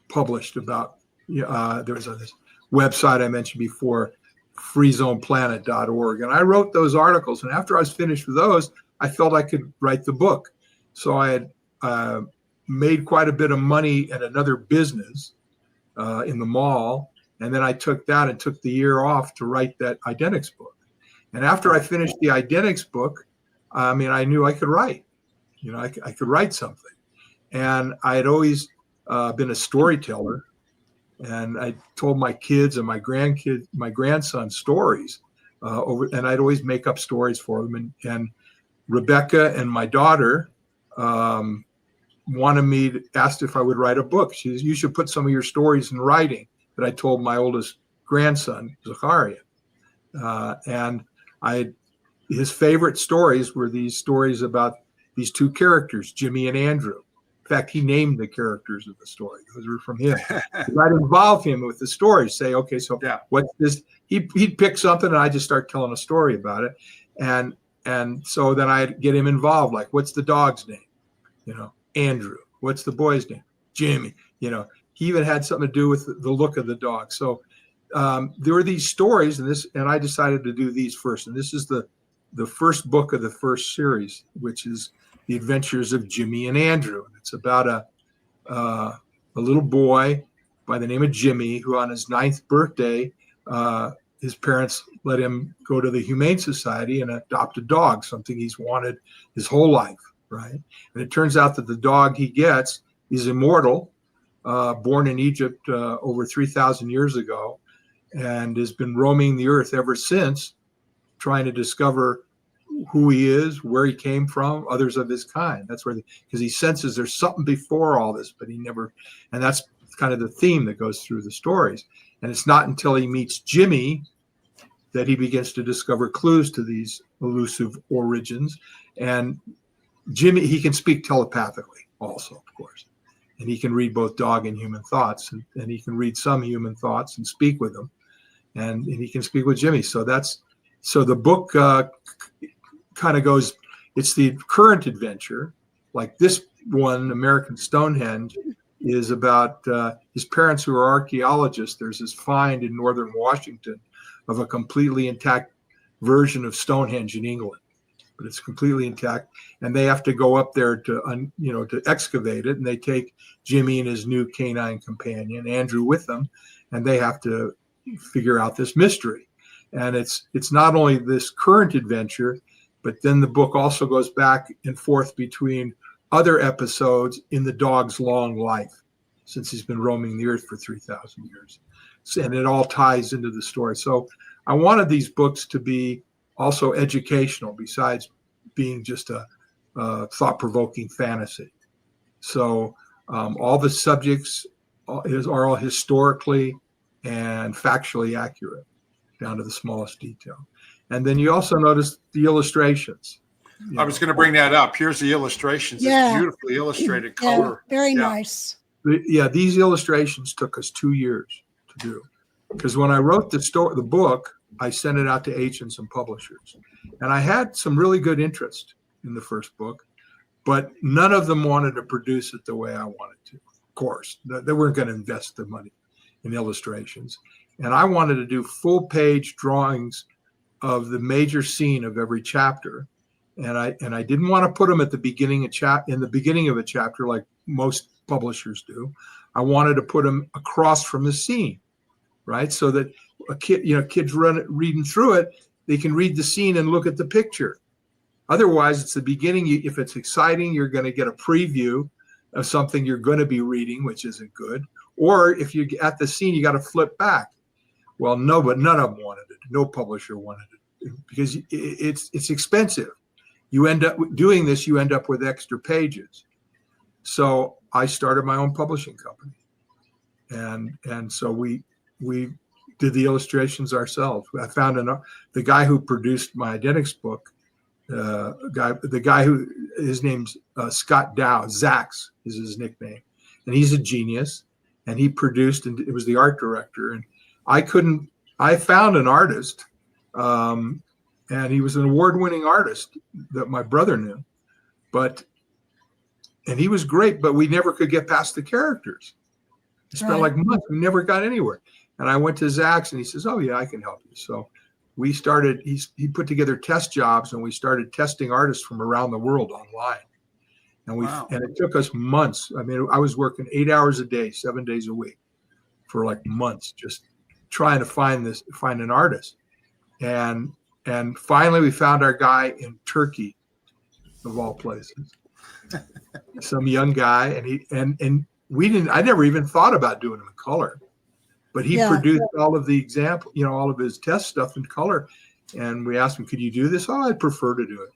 published about, there was this website I mentioned before, freezoneplanet.org. And I wrote those articles. And after I was finished with those, I felt I could write the book. So I had made quite a bit of money at another business in the mall. And then I took that and took the year off to write that Idenics book. And after I finished the Idenics book, I knew I could write. I could write something. And I had always been a storyteller. And I told my kids and my grandson stories and I'd always make up stories for them. And Rebecca and my daughter asked if I would write a book. She said, you should put some of your stories in writing that I told my oldest grandson, Zachariah. And his favorite stories were these stories about these two characters, Jimmy and Andrew. In fact, he named the characters of the story. Those were from him. I'd involve him with the story. Say, okay, so what's this? He'd pick something, and I just start telling a story about it, and so then I'd get him involved. Like, what's the dog's name? Andrew. What's the boy's name? Jimmy. He even had something to do with the look of the dog. So there were these stories, and I decided to do these first. And this is the first book of the first series, which is The Adventures of Jimmy and Andrew. It's about a little boy by the name of Jimmy who on his 9th birthday, his parents let him go to the Humane Society and adopt a dog, something he's wanted his whole life, right? And it turns out that the dog he gets is immortal, born in Egypt over 3,000 years ago, and has been roaming the earth ever since, trying to discover who he is, where he came from, others of his kind. That's where, because he senses there's something before all this, but he never, and that's kind of the theme that goes through the stories. And it's not until he meets Jimmy that he begins to discover clues to these elusive origins. And Jimmy, he can speak telepathically also, of course. And he can read both dog and human thoughts, and he can read some human thoughts and speak with them, and he can speak with Jimmy. So the book kind of goes, it's the current adventure. Like this one, American Stonehenge, is about his parents who are archaeologists. There's this find in northern Washington of a completely intact version of Stonehenge in England, but it's completely intact. And they have to go up there to excavate it. And they take Jimmy and his new canine companion, Andrew, with them, and they have to figure out this mystery. And it's not only this current adventure, but then the book also goes back and forth between other episodes in the dog's long life, since he's been roaming the earth for 3,000 years. And it all ties into the story. So I wanted these books to be also educational, besides being just a thought-provoking fantasy. So all the subjects are all historically and factually accurate, down to the smallest detail. And then you also notice the illustrations. I was going to bring that up. Here's the illustrations. Yeah. It's beautifully illustrated color. Yeah, very nice. Yeah, these illustrations took us 2 years to do, because when I wrote the book, I sent it out to agents and publishers, and I had some really good interest in the first book, but none of them wanted to produce it the way I wanted to. Of course, they weren't going to invest the money in illustrations, and I wanted to do full-page drawings of the major scene of every chapter. And I didn't want to put them at the beginning of a chapter like most publishers do. I wanted to put them across from the scene, right? So that kids reading through it, they can read the scene and look at the picture. Otherwise, it's the beginning. If it's exciting, you're going to get a preview of something you're going to be reading, which isn't good. Or if you're at the scene, you got to flip back. Well, no, but none of them wanted it. No publisher wanted it, because it's expensive. You end up doing this, you end up with extra pages. So I started my own publishing company. And so we did the illustrations ourselves. I found the guy who produced my Idenics book, the guy who, his name's Scott Dow, Zax is his nickname. And he's a genius. And he produced, and it was the art director. And I found an artist, and he was an award-winning artist that my brother knew, and he was great, but we never could get past the characters. It spent like months. We never got anywhere. And I went to Zax, and he says, "Oh yeah, I can help you." So we started, he put together test jobs, and we started testing artists from around the world online. And and it took us months. I mean, I was working 8 hours a day, 7 days a week for like months, just trying to find an artist. And finally, we found our guy in Turkey, of all places, some young guy, and I never even thought about doing him in color, but he produced all of the example, all of his test stuff in color, and we asked him, "Could you do this?" "Oh, I'd prefer to do it."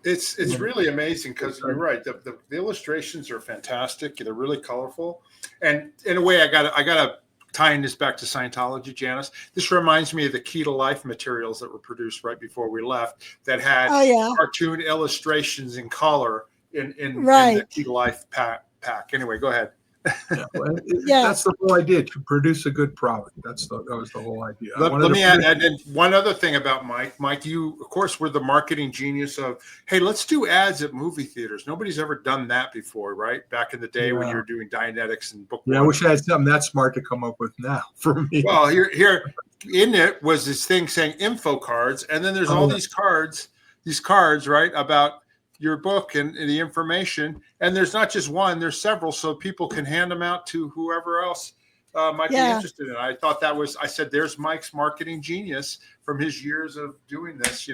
It's really amazing, because you're right. The illustrations are fantastic. They're really colorful, and in a way, I gotta tying this back to Scientology, Janice. This reminds me of the Key to Life materials that were produced right before we left, that had cartoon illustrations in color in the Key to Life pack. Anyway, go ahead. That's the whole idea, to produce a good product. That was the whole idea. Let me add one other thing about Mike. Mike, you, of course, were the marketing genius of, hey, let's do ads at movie theaters. Nobody's ever done that before, right? Back in the day when you were doing Idenics and book. Yeah, I wish I had something that smart to come up with now for me. Well, here in it was this thing saying info cards, and then there's all these cards, right, about your book and the information. And there's not just one, there's several, so people can hand them out to whoever else might be interested in it. I thought I said, there's Mike's marketing genius from his years of doing this,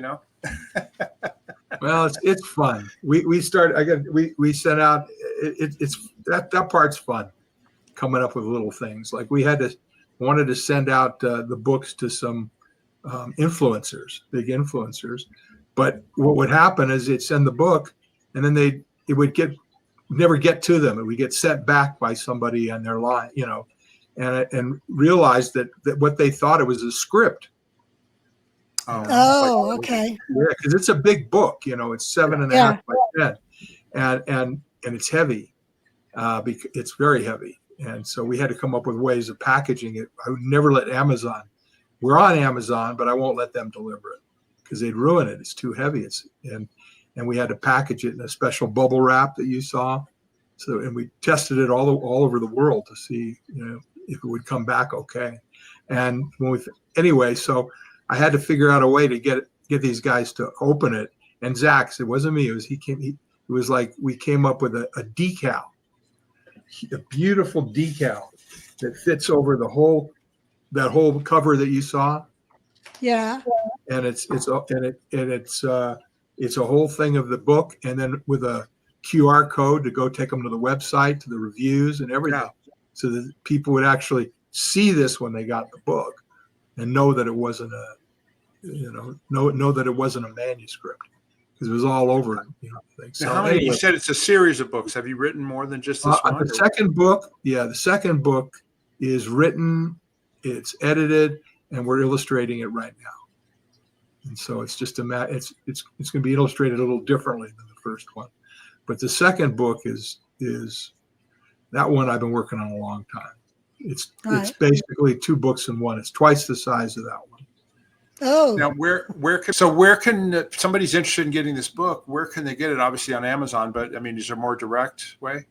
Well, it's fun. We sent out, it's that part's fun, coming up with little things. Like we wanted to send out the books to some influencers, big influencers. But what would happen is they'd send the book, and then it would never get to them. It would get sent back by somebody on their line, and realized that what they thought it was a script. Okay. Yeah, because it's a big book. It's 7.5 by 10, and it's heavy. Because it's very heavy, and so we had to come up with ways of packaging it. I would never let Amazon. We're on Amazon, but I won't let them deliver it because they'd ruin it. It's too heavy. And we had to package it in a special bubble wrap that you saw. So, and we tested it all over the world to see, if it would come back okay. And anyway, so I had to figure out a way to get these guys to open it. And Zach's, it wasn't me. It was like we came up with a decal. A beautiful decal that fits over that whole cover that you saw. Yeah. And it's a whole thing of the book, and then with a QR code to go take them to the website, to the reviews and everything, so that people would actually see this when they got the book and know that it wasn't know that it wasn't a manuscript. Because it was all over. So how many? You said it's a series of books. Have you written more than just this one? The second book is written, it's edited, and we're illustrating it right now. And so it's just it's going to be illustrated a little differently than the first one. But the second book is that one I've been working on a long time. It's basically 2 books in one. It's twice the size of that one. Oh, now where can somebody's interested in getting this book? Where can they get it? Obviously on Amazon, but I mean, is there a more direct way?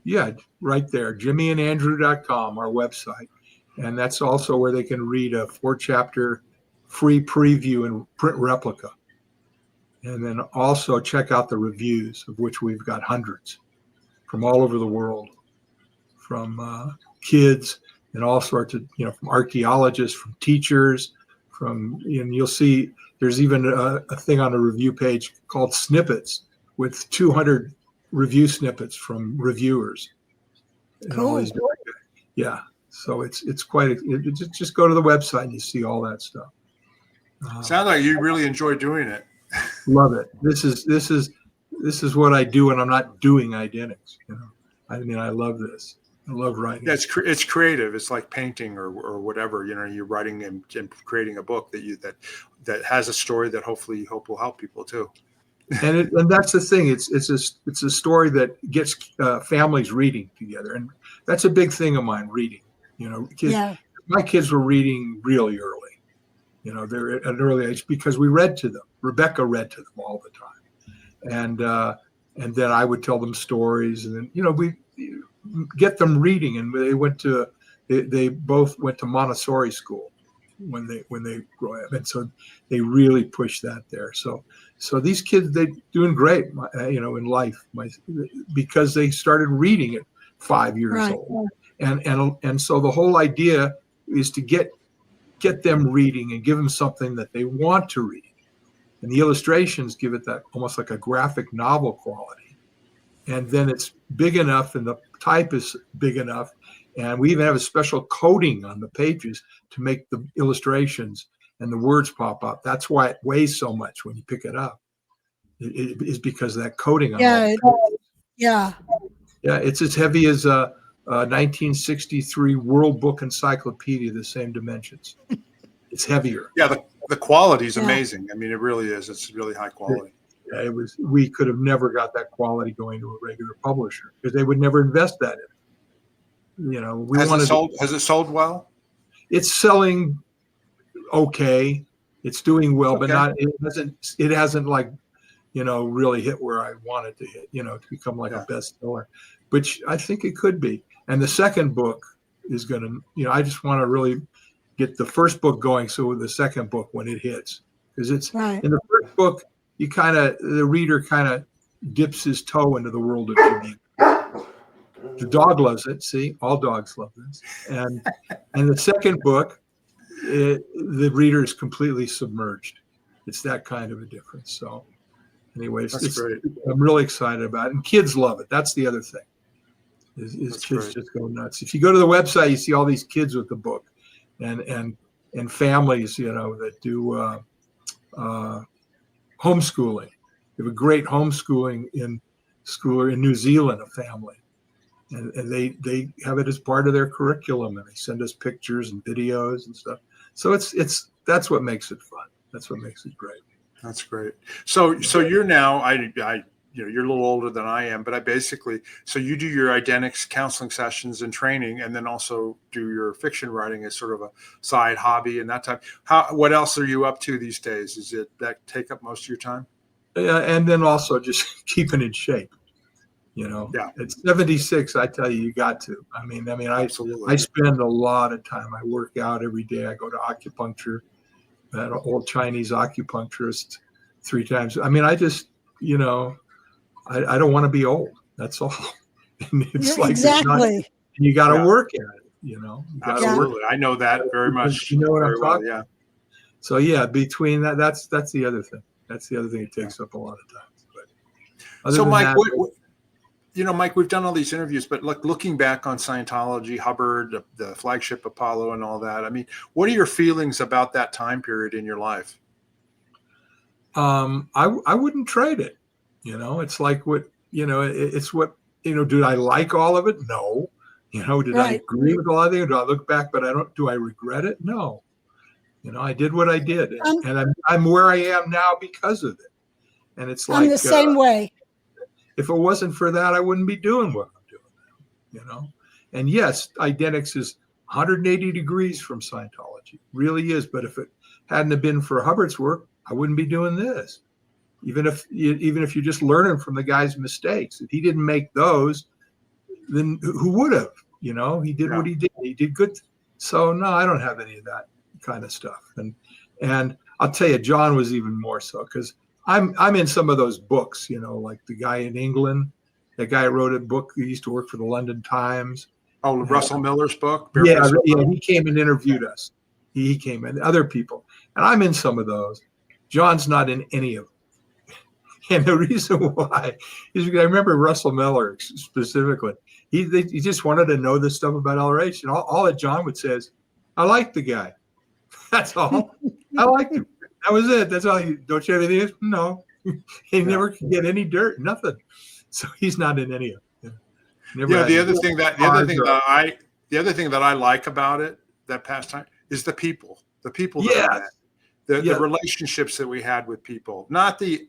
Yeah, right there, jimmyandandrew.com, our website, and that's also where they can read a 4-chapter free preview and print replica, and then also check out the reviews, of which we've got hundreds from all over the world, from kids and all sorts of from archaeologists, from teachers. And you'll see there's even a thing on the review page called snippets with 200 review snippets from reviewers. Cool. Yeah. So it's quite just go to the website and you see all that stuff. Sounds like you really enjoy doing it. Love it. This is what I do when I'm not doing Idenics. I mean, I love this. I love writing. Yeah, it's creative. It's like painting or whatever. You're writing and creating a book that has a story that hopefully you hope will help people too. And that's the thing. It's a story that gets families reading together, and that's a big thing of mine. Reading. My kids were reading really early. They're at an early age because we read to them. Rebecca read to them all the time, and then I would tell them stories, and then we get them reading. And they both went to Montessori school when they grow up, and so they really push that there. So these kids, they're doing great, in life, because they started reading at 5 years old, and so the whole idea is to get them reading and give them something that they want to read, and the illustrations give it that almost like a graphic novel quality, and then it's big enough and the type is big enough, and we even have a special coating on the pages to make the illustrations and the words pop up. That's why it weighs so much when you pick it up. It is because of that coating on all the pages. Yeah, it's as heavy as a 1963 World Book Encyclopedia, the same dimensions. It's heavier. Yeah, the quality is amazing. I mean, it really is. It's really high quality. Yeah, it was. We could have never got that quality going to a regular publisher because they would never invest that in it. Has it sold well? It's selling okay. It's doing well, but not. It hasn't like, really hit where I want it to hit. To become like a bestseller, which I think it could be. And the second book is going to. I just want to really get the first book going, so the second book when it hits, because it's in the first book. The reader kind of dips his toe into the world of Jimmy. The dog loves it. See, all dogs love this. And the second book, the reader is completely submerged. It's that kind of a difference. So, anyways, that's great. I'm really excited about it, and kids love it. That's the other thing. Is kids just go nuts. If you go to the website, you see all these kids with the book, and families, that do. Homeschooling. We have a great homeschooling schooler in New Zealand, a family, and they have it as part of their curriculum, and they send us pictures and videos and stuff. So that's what makes it fun. That's what makes it great. That's great. So you're now, I you're a little older than I am, but so you do your Idenics counseling sessions and training, and then also do your fiction writing as sort of a side hobby and that type. What else are you up to these days? Is it that take up most of your time? And then also just keeping in shape. Yeah. At 76, I tell you got to. Absolutely. I spend a lot of time. I work out every day. I go to acupuncture, that old Chinese acupuncturist 3 times. I just, I don't want to be old. That's all. And it's exactly. You got to work at it. You Absolutely. I know that very much. You know what I'm talking? Yeah. So between that's the other thing. That's the other thing that takes up a lot of time. But so Mike, Mike, we've done all these interviews, but looking back on Scientology, Hubbard, the flagship Apollo, and all that. What are your feelings about that time period in your life? I wouldn't trade it. It's like it's what, do I like all of it? No. Did I agree with a lot of things? Do I look back, but do I regret it? No. I did what I did, and I'm where I am now because of it. And it's like, I'm the same way. If it wasn't for that, I wouldn't be doing what I'm doing now, And yes, Idenics is 180 degrees from Scientology, really is. But if it hadn't have been for Hubbard's work, I wouldn't be doing this. Even if you're just learning from the guy's mistakes, if he didn't make those, then who would have? He did what he did. He did good. So no, I don't have any of that kind of stuff. And I'll tell you, John was even more so, because I'm in some of those books, like the guy in England, that guy wrote a book. He used to work for the London Times. Oh, Russell Miller's book. Yeah, he came and interviewed us. He came and other people, and I'm in some of those. John's not in any of them. And the reason why is because I remember Russell Miller specifically. He just wanted to know this stuff about LRH, and all that John would say is, "I like the guy." That's all. I liked him. That was it. That's all. Don't you have anything else? No. He never could get any dirt, nothing. So he's not in any of it. The other thing that I like about it, that pastime, is the people. The people that are the relationships that we had with people, not the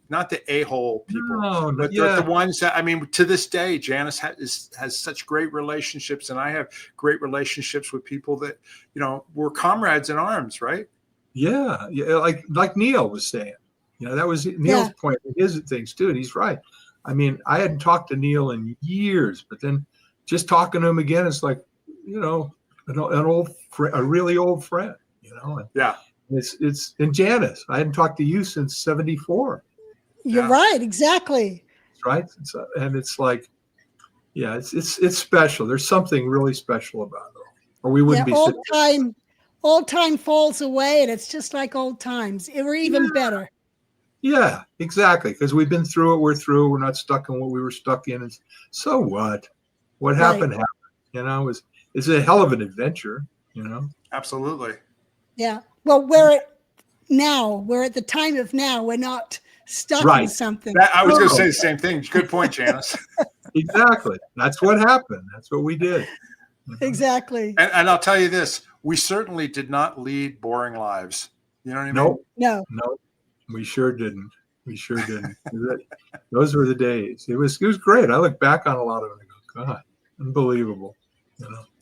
a-hole people, but the ones that, to this day, Janice has such great relationships, and I have great relationships with people that, we're comrades in arms, right? Yeah. Like Neil was saying, that was Neil's point in his things too. And he's right. I hadn't talked to Neil in years, but then just talking to him again, it's like, an old friend, a really old friend, It's and Janice, I hadn't talked to you since 74. You're right. Exactly. Right. And it's like, it's special. There's something really special about it. Or we wouldn't be sitting. Old time falls away, and it's just like old times. It were even better. Yeah, exactly. Because we've been through it. We're through. We're not stuck in what we were stuck in. So what? What happened happened. It's a hell of an adventure. Absolutely. Yeah. Well, we're at the time of now. We're not stuck in something. I was going to say the same thing. Good point, Janice. Exactly. That's what happened. That's what we did. Exactly. And I'll tell you this: we certainly did not lead boring lives. You know what I mean? No, we sure didn't. Those were the days. It was great. I look back on a lot of it and go, God, unbelievable.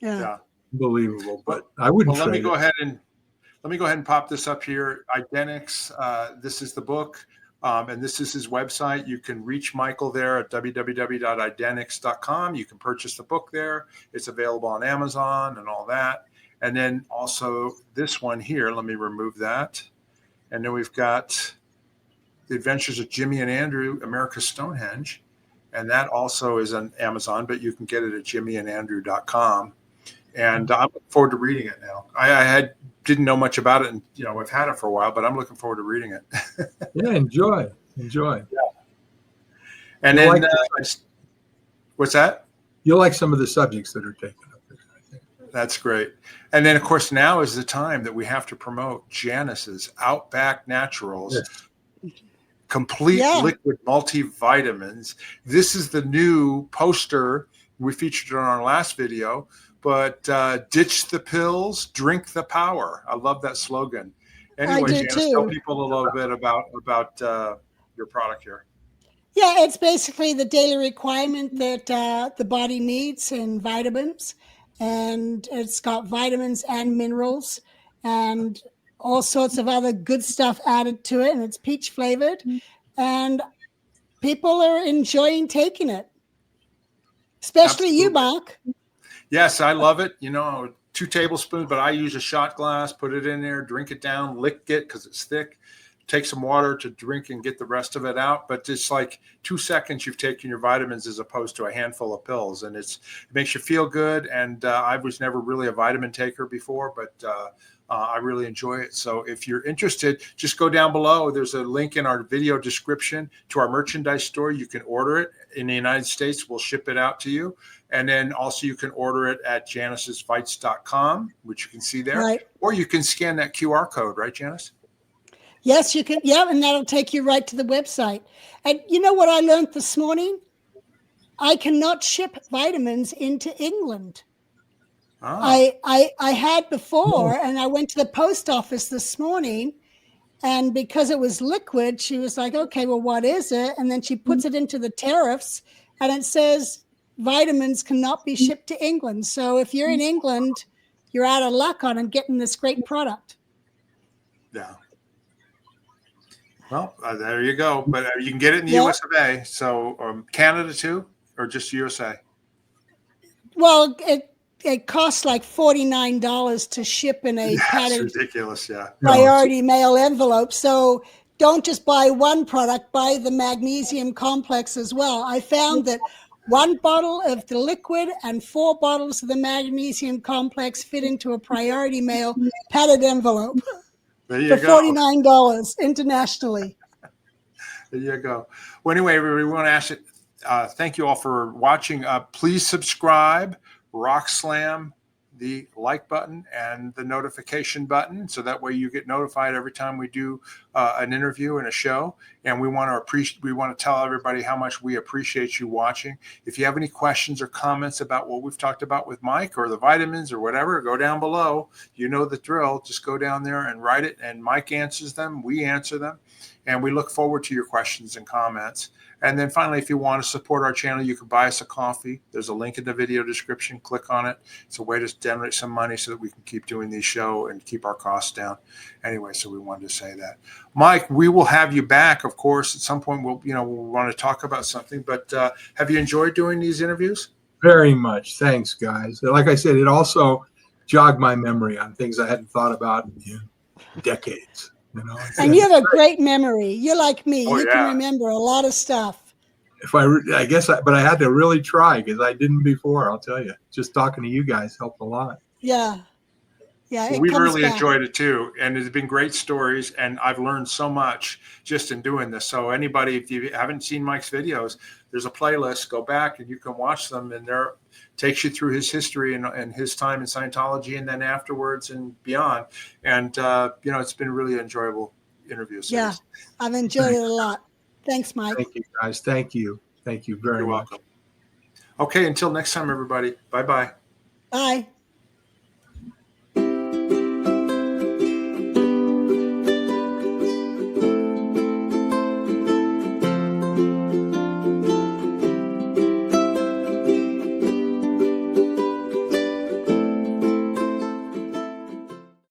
Yeah. Unbelievable. But I wouldn't. Let me go ahead and pop this up here. Idenics. This is the book. And this is his website. You can reach Michael there at www.idenics.com. You can purchase the book there. It's available on Amazon and all that. And then also this one here, let me remove that. And then we've got The Adventures of Jimmy and Andrew, America's Stonehenge. And that also is on Amazon, but you can get it at jimmyandandrew.com. And I'm looking forward to reading it now. I didn't know much about it, and I've had it for a while, but I'm looking forward to reading it. Yeah, enjoy. Yeah. And then, what's that? You'll like some of the subjects that are taken up there, I think. That's great. And then, of course, now is the time that we have to promote Janice's Outback Naturals. Yes. Complete liquid multivitamins. This is the new poster. We featured it on our last video. But ditch the pills, drink the power. I love that slogan. Anyway, Janice, tell people a little bit about your product here. Yeah, it's basically the daily requirement that the body needs in vitamins. And it's got vitamins and minerals and all sorts of other good stuff added to it. And it's peach flavored. And people are enjoying taking it, especially you, Absolutely. Mark. Yes, I love it. 2 tablespoons, but I use a shot glass, put it in there, drink it down, lick it because it's thick. Take some water to drink and get the rest of it out. But it's like 2 seconds you've taken your vitamins as opposed to a handful of pills. And it makes you feel good. And I was never really a vitamin taker before, but I really enjoy it. So if you're interested, just go down below. There's a link in our video description to our merchandise store. You can order it in the United States. We'll ship it out to you. And then also you can order it at janicesfights.com, which you can see there. Right. Or you can scan that QR code, right, Janice? Yes, you can. Yeah, and that'll take you right to the website. And you know what I learned this morning? I cannot ship vitamins into England. Oh. I had before, and I went to the post office this morning, and because it was liquid, she was like, okay, well, what is it? And then she puts it into the tariffs, and it says vitamins cannot be shipped to England. So if you're in England, you're out of luck on getting this great product. Yeah. Well, there you go. But you can get it in the US of A. So Canada too, or just USA? Well, it costs like $49 to ship in a padded, ridiculous, priority mail envelope. So don't just buy one product, buy the magnesium complex as well. I found that 1 bottle of the liquid and 4 bottles of the magnesium complex fit into a priority mail padded envelope. There you for go. $49 internationally. There you go. Well, anyway, we want to ask you, thank you all for watching. Please subscribe, rock slam the like button and the notification button, so that way you get notified every time we do an interview and a show. And we want to tell everybody how much we appreciate you watching. If you have any questions or comments about what we've talked about with Mike or the vitamins or whatever, go down below. You know the drill. Just go down there and write it, and Mike answers them. We answer them, and we look forward to your questions and comments. And then finally, if you want to support our channel, you can buy us a coffee. There's a link in the video description. Click on it. It's a way to generate some money so that we can keep doing these shows and keep our costs down. Anyway, so we wanted to say that. Mike, we will have you back, of course. At some point, we'll want to talk about something. But have you enjoyed doing these interviews? Very much. Thanks, guys. Like I said, it also jogged my memory on things I hadn't thought about in decades. And you have a great memory. You're like me. Oh, you can remember a lot of stuff. But I had to really try, because I didn't before. I'll tell you, just talking to you guys helped a lot. Yeah. Well, we really enjoyed it too, and it's been great stories, and I've learned so much just in doing this. So anybody, if you haven't seen Mike's videos, there's a playlist. Go back and you can watch them, and there takes you through his history and his time in Scientology, and then afterwards and beyond. And it's been a really enjoyable interview series. Yeah, I've enjoyed it a lot. Thanks, Mike. Thank you, guys. Thank you very much. You're welcome. Okay, until next time, everybody. Bye-bye. Bye.